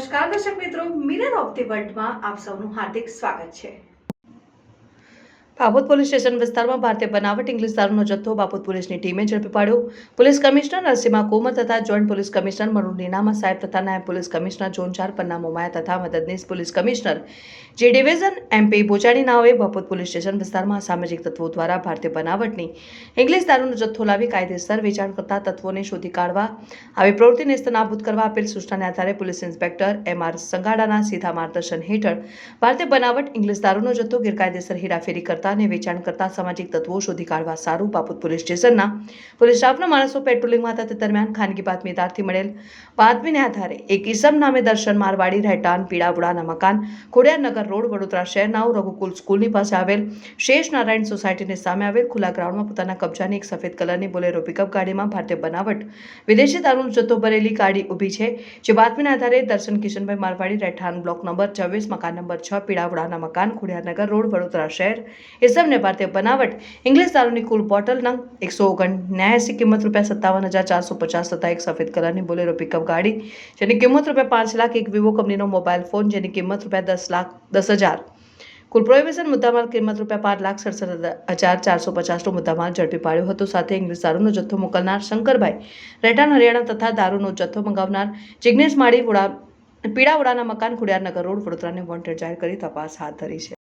નમસ્કાર દર્શક મિત્રો, મિરર ઓફ ધી વર્લ્ડમાં આપ સૌનું હાર્દિક સ્વાગત છે। બાપોદ પોલીસ સ્ટેશન વિસ્તારમાં ભારતીય બનાવટ ઇંગ્લિશ દારૂનો જથ્થો બાપોદ પોલીસની ટીમે ઝડપી પાડ્યો। પોલીસ કમિશનર નરસિંહા કુમાર તથા joint police commissioner Marun Ninama સાહેબ તથા નાયબ police commissioner zone 4 Panna Momaya તથા મદદનીશ પોલીસ કમિશનર જે ડિવિઝન એમપી બોચાણી નાઓએ બાપોદ પોલીસ સ્ટેશન વિસ્તારમાં સામાજિક તત્વો દ્વારા ભારતીય બનાવટની ઇંગ્લિશ દારૂનો જથ્થો લાવી કાયદેસર વેચાણ કરતા તત્વોને શોધી કાઢવા આવી પ્રવૃત્તિ નેસ્તનાબૂદ કરવા આપેલ સૂચનાને આધારે પોલીસ ઇન્સ્પેક્ટર એમ.આર. સંગાડાના સીધા માર્ગદર્શન હેઠળ ભારતીય બનાવટ ઇંગ્લિશ દારૂનો જથ્થો ગેરકાયદેસર હેરાફેરી કરતા અને વેચાણ કરતા સામાજિક તત્વો શોધી કાઢવા સારું બાપોદ પોલીસ સ્ટેશનના પોલીસ સ્ટાફના માણસો પેટ્રોલિંગમાં હતા તે દરમિયાન ખાનગી બાતમીદારથી મળેલ બાતમીને આધારે એક ઈસમ નામે દર્શન મારવાડી રહેઠાણ પીડાવુડાના મકાન ખોડિયારનગર રોડ વડોદરા શહેરના રઘુકુલ સ્કૂલની પાસે આવેલ શેષ નારાયણ સોસાયટીની સામે આવેલ ખુલ્લા ગ્રાઉન્ડમાં પોતાના કબજાની એક સફેદ કલરની બોલેરો પિકઅપ ગાડીમાં ભારતીય બનાવટ વિદેશી દારૂનો જથ્થો ભરેલી ગાડી ઊભી છે। જે બાતમીના આધારે દર્શન કિશનભાઈ મારવાડી રહેઠાણ બ્લોક નંબર 24 મકાન નંબર 6 પીડાવુડાના મકાન ખોડિયારનગર રોડ વડોદરા શહેર ઇસમને ભારતીય બનાવટ ઇંગ્લિશ દારૂની કુલ બોટલ નંગ 179 કિંમત ₹57,450 તથા એક સફેદ કલરની બોલેરો પિકઅપ ગાડી જેની કિંમત ₹5 લાખ, એક વિવો કંપનીનો મોબાઈલ ફોન જેની કિંમત ₹10,10,000 કુલ પ્રોહિબિશન મુદ્દામાલ કિંમત ₹5,67,450નો મુદ્દામાલ ઝડપી પાડ્યો હતો। સાથે ઇંગ્લિશ દારૂનો જથ્થો મોકલનાર શંકરભાઈ રહેઠાણ હરિયાણા તથા દારૂનો જથ્થો મંગાવનાર જિગ્નેશ માળી પીડાવુડાના મકાન ખોડિયારનગર રોડ વડોદરાને વોન્ટેડ જાહેર કરી તપાસ હાથ ધરી છે।